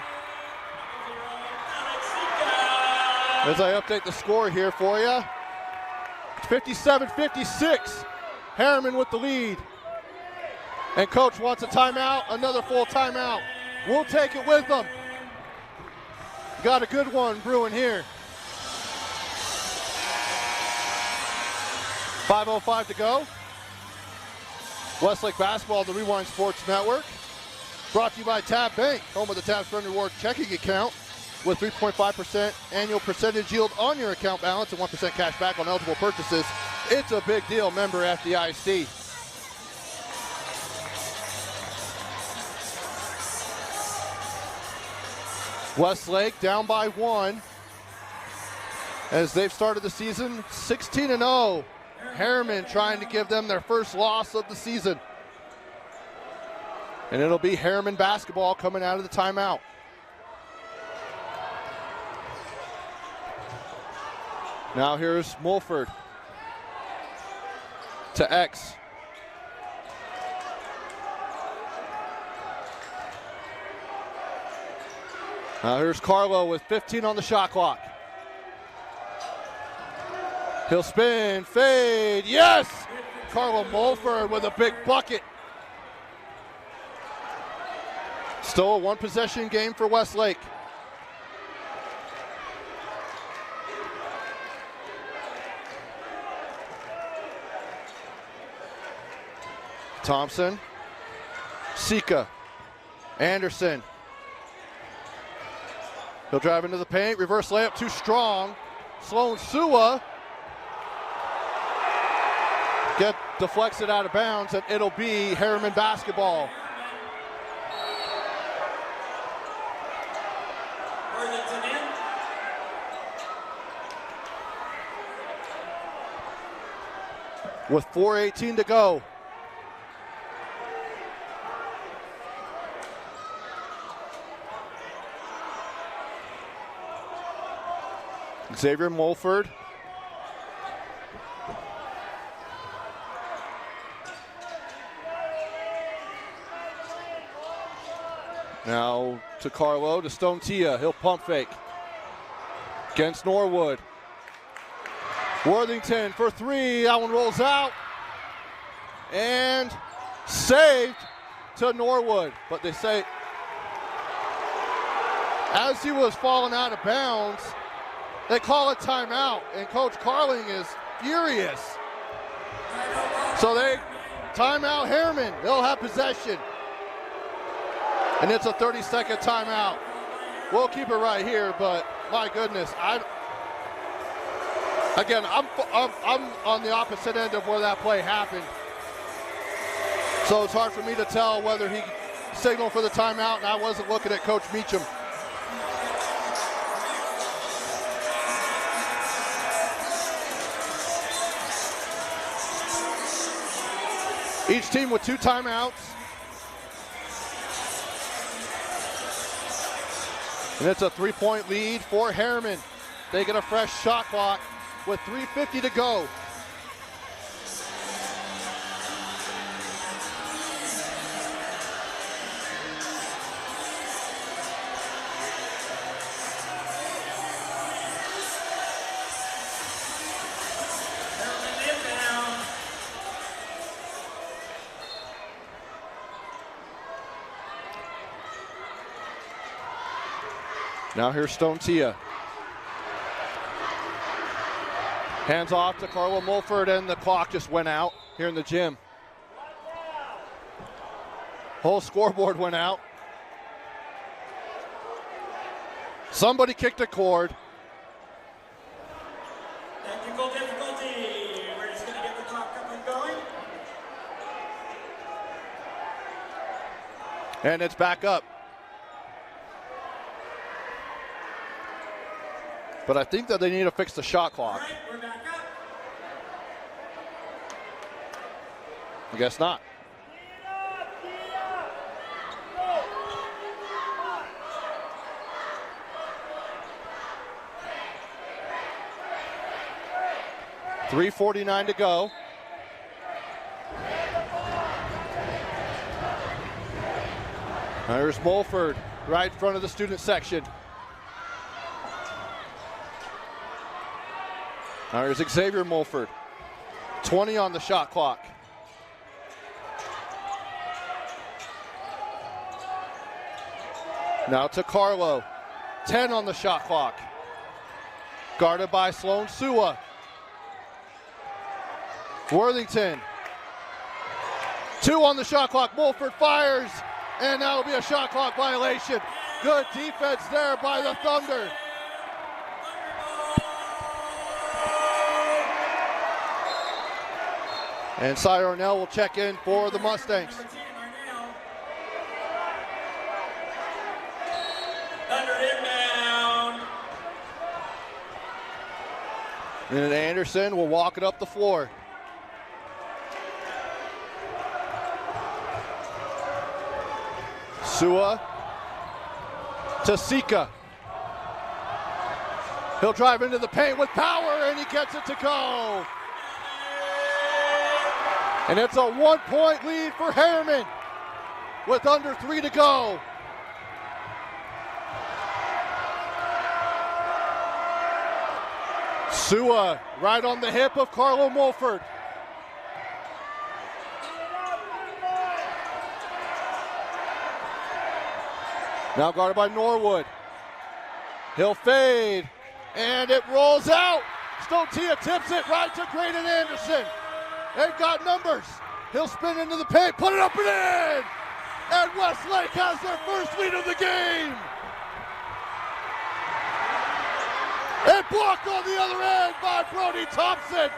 As I update the score here for you. 57-56. Herriman with the lead. And coach wants a timeout, another full timeout. We'll take it with them. Got a good one brewing here. 5:05 to go. Westlake basketball, the Rewind Sports Network. Brought to you by Tab Bank, home of the Tab Spend Reward checking account with 3.5% annual percentage yield on your account balance and 1% cash back on eligible purchases. It's a big deal, member FDIC. Westlake down by 1 as they've started the season 16-0. Herriman trying to give them their first loss of the season. And it'll be Herriman basketball coming out of the timeout. Now here's Mulford to X. Now here's Carlo with 15 on the shot clock. He'll spin, fade, yes! Carlo Mulford with a big bucket. Still a one-possession game for Westlake. Thompson, Sika, Anderson. He'll drive into the paint, reverse layup too strong. Sloan Sua deflects it out of bounds, and it'll be Herriman basketball. With 4:18 to go. Xavier Mulford. Now to Carlo, to Stone Tia. He'll pump fake. Against Norwood. Worthington for three. That one rolls out. And saved to Norwood. But they say, as he was falling out of bounds, they call a timeout, and Coach Carling is furious. So they timeout Herriman. They'll have possession. And it's a 30-second timeout. We'll keep it right here, but my goodness, I'm on the opposite end of where that play happened. So it's hard for me to tell whether he signaled for the timeout, and I wasn't looking at Coach Meacham. Each team with 2 timeouts. And it's a 3-point lead for Herriman. They get a fresh shot clock with 3:50 to go. Now here's Stone Tia. Hands off to Carlo Mulford, and the clock just went out here in the gym. Whole scoreboard went out. Somebody kicked a cord. Technical difficulty. We're just going to get the clock up and going. And it's back up. But I think that they need to fix the shot clock. All right, we're back up. I guess not. $3:49 to go. There's Mulford right in front of the student section. Now here's Xavier Mulford. 20 on the shot clock. Now to Carlo. 10 on the shot clock. Guarded by Sloan Sua. Worthington. 2 on the shot clock. Mulford fires. And that'll be a shot clock violation. Good defense there by the Thunder. And Cy Arnell will check in for the Mustangs. Thunder inbound. And Anderson will walk it up the floor. Sua to Sika. He'll drive into the paint with power, and he gets it to go. And it's a 1-point lead for Herriman with under 3 to go. Sua right on the hip of Carlo Mulford. Now guarded by Norwood. He'll fade, and it rolls out. Stotia tips it right to Graydon Anderson. They've got numbers. He'll spin into the paint, put it up and in! And Westlake has their first lead of the game. And blocked on the other end by Brody Thompson.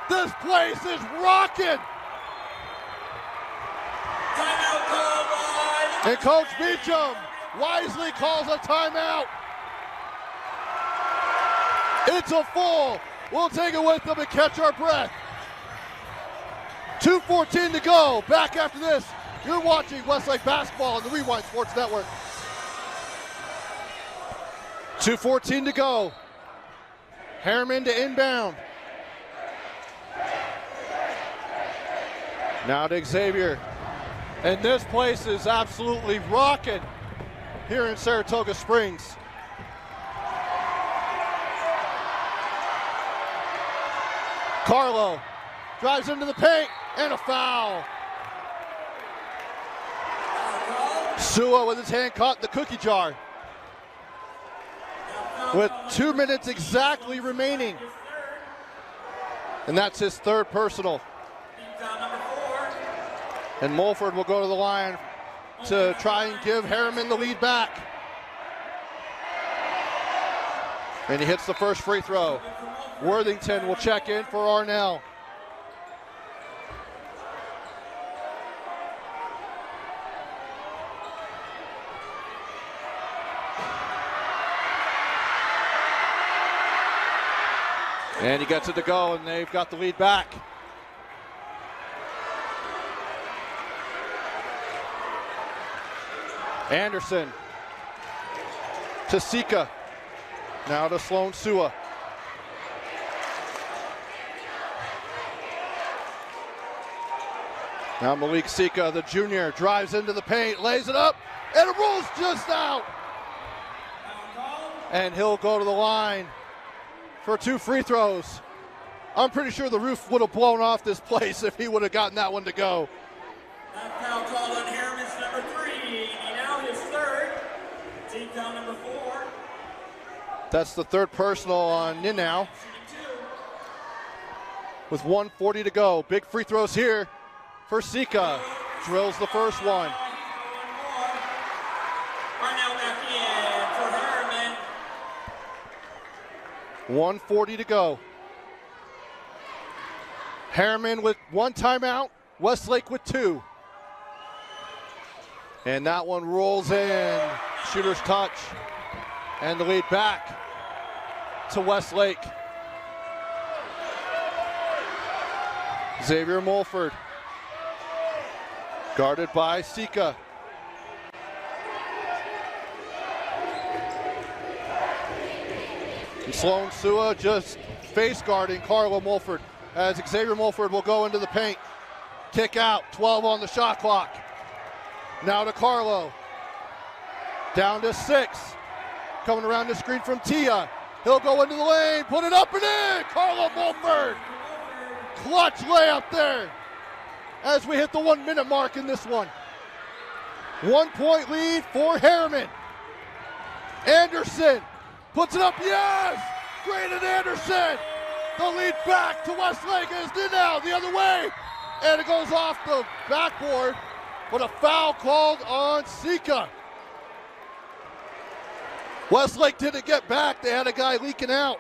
This place is rocking. Timeout called by... And Coach Beecham wisely calls a timeout. It's a full. We'll take it with them and catch our breath. 2:14 to go. Back after this. You're watching Westlake basketball on the Rewind Sports Network. 2:14 to go. Herriman to inbound. Now to Xavier. And this place is absolutely rocking here in Saratoga Springs. Carlo drives into the paint and a foul. Sua with his hand caught in the cookie jar. With 2 minutes exactly remaining. And that's his third personal. And Mulford will go to the line to try and give Herriman the lead back. And he hits the first free throw. Worthington will check in for Arnell. And he gets it to go, and they've got the lead back. Anderson to Sika. Now to Sloan Sua. Now Malik Sika, the junior, drives into the paint, lays it up, and it rolls just out. And he'll go to the line for 2 free throws. I'm pretty sure the roof would have blown off this place if he would have gotten that one to go. That foul called on Herriman's number 3. Now his third. Team foul number 4. That's the third personal on Ninau. With 1:40 to go. Big free throws here for Sika. Drills the first one. Arnell back in for Herriman. 1:40 to go. Herriman with 1 timeout. Westlake with 2. And that one rolls in. Shooter's touch. And the lead back to Westlake. Xavier Mulford. Guarded by Sika. And Sloan Sua just face guarding Carlo Mulford as Xavier Mulford will go into the paint. Kick out, 12 on the shot clock. Now to Carlo. Down to 6. Coming around the screen from Tia. He'll go into the lane, put it up and in. Carlo Mulford. Clutch layup there as we hit the 1 minute mark in this one. 1 point lead for Herriman. Anderson puts it up, yes! Graydon Anderson. The lead back to Westlake as Ninau the other way. And it goes off the backboard, but a foul called on Sika. Westlake didn't get back. They had a guy leaking out.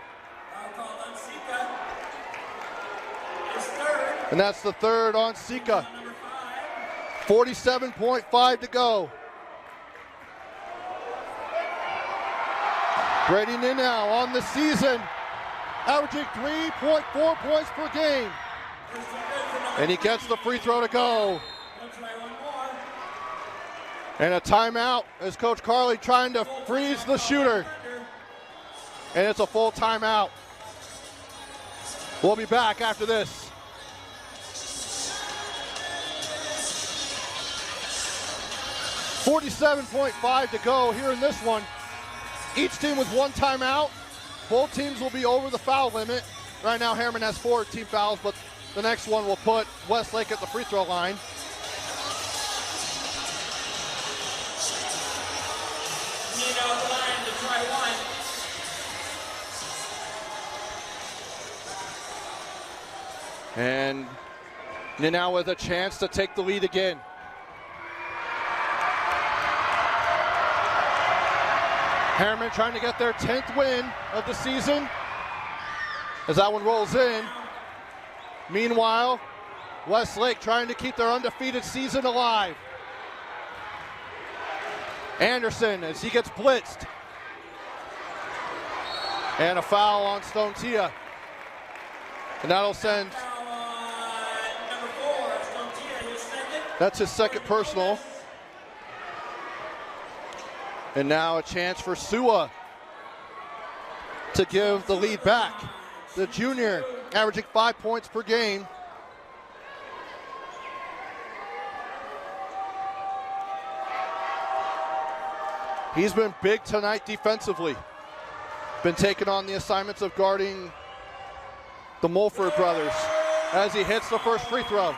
Foul called on Sika. His third. And that's the third on Sika. Number 5. 47.5 to go. Brady Ninau on the season, averaging 3.4 points per game. And he gets the free throw to go. And a timeout as Coach Carley trying to freeze the shooter. And it's a full timeout. We'll be back after this. .47.5 to go here in this one. Each team with 1 timeout. both teams will be over the foul limit. Right now, Herriman has 4 team fouls, but the next one will put Westlake at the free throw line. Nino at the line to try one. And now with a chance to take the lead again. Herriman trying to get their 10th win of the season as that one rolls in. Meanwhile, Westlake trying to keep their undefeated season alive. Anderson as he gets blitzed. And a foul on Stone Tia. And that'll send... That's his second personal. And now a chance for Sua to give the lead back. The junior averaging 5 points per game. He's been big tonight defensively. Been taking on the assignments of guarding the Mulford brothers as he hits the first free throw.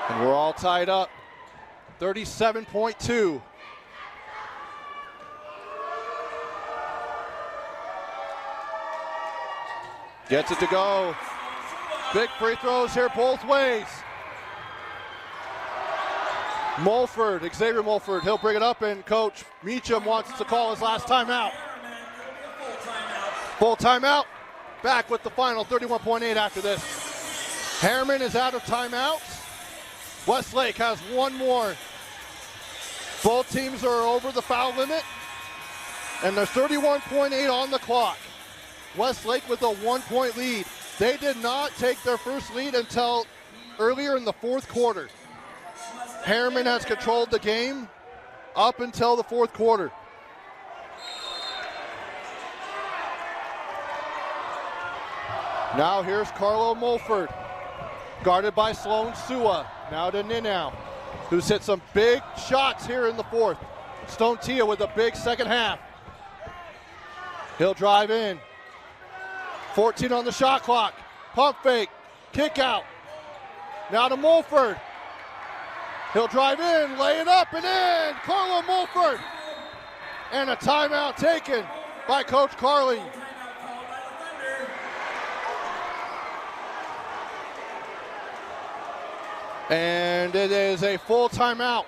And we're all tied up. 37.2. Gets it to go. Big free throws here both ways. Mulford, Xavier Mulford, he'll bring it up, and Coach Meacham wants to call his last timeout. Full timeout. Back with the final 31.8 after this. Herriman is out of timeouts. Westlake has one more. Both teams are over the foul limit, and there's 31.8 on the clock. Westlake with a 1-point lead. They did not take their first lead until earlier in the fourth quarter. Herriman has controlled the game up until the fourth quarter. Now here's Carlo Mulford, guarded by Sloan Sua. Now to Ninau, who's hit some big shots here in the fourth. Stone Tia with a big second half. He'll drive in. 14 on the shot clock. Pump fake, kick out. Now to Mulford. He'll drive in, lay it up and in. Carlo Mulford. And a timeout taken by Coach Carling. And it is a full timeout.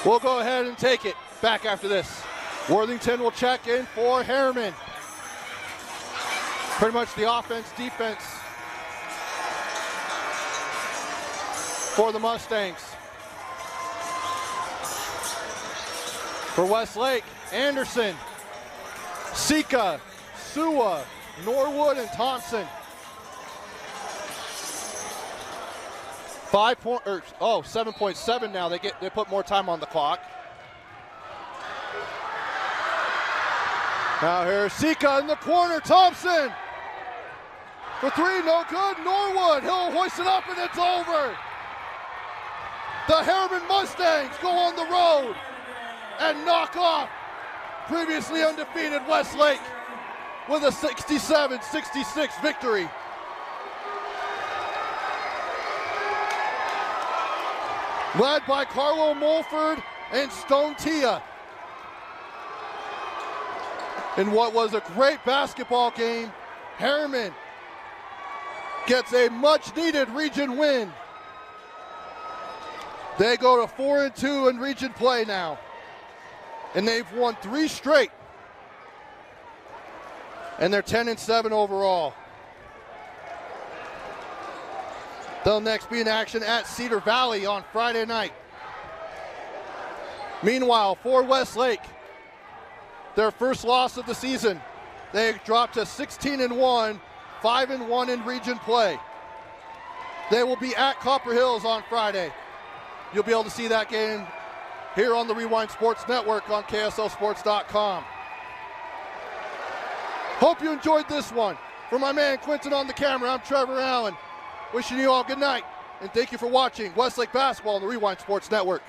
We'll go ahead and take it back after this. Worthington will check in for Herriman. Pretty much the offense, defense for the Mustangs. For Westlake, Anderson, Sika, Sua, Norwood, and Thompson. 7.7 now. They put more time on the clock. Now here's Sika in the corner. Thompson for three, no good. Norwood, he'll hoist it up and it's over. The Herriman Mustangs go on the road and knock off previously undefeated Westlake with a 67-66 victory. Led by Carlo Mulford and Stone Tia. In what was a great basketball game, Herriman gets a much-needed region win. They go to 4-2 in region play now, and they've won 3 straight, and they're 10-7 overall. They'll next be in action at Cedar Valley on Friday night. Meanwhile, for Westlake, their first loss of the season, they dropped to 16-1, 5-1 in region play. They will be at Copper Hills on Friday. You'll be able to see that game here on the Rewind Sports Network on KSLSports.com. Hope you enjoyed this one. For my man Quentin on the camera, I'm Trevor Allen. Wishing you all good night. And thank you for watching Westlake Basketball on the Rewind Sports Network.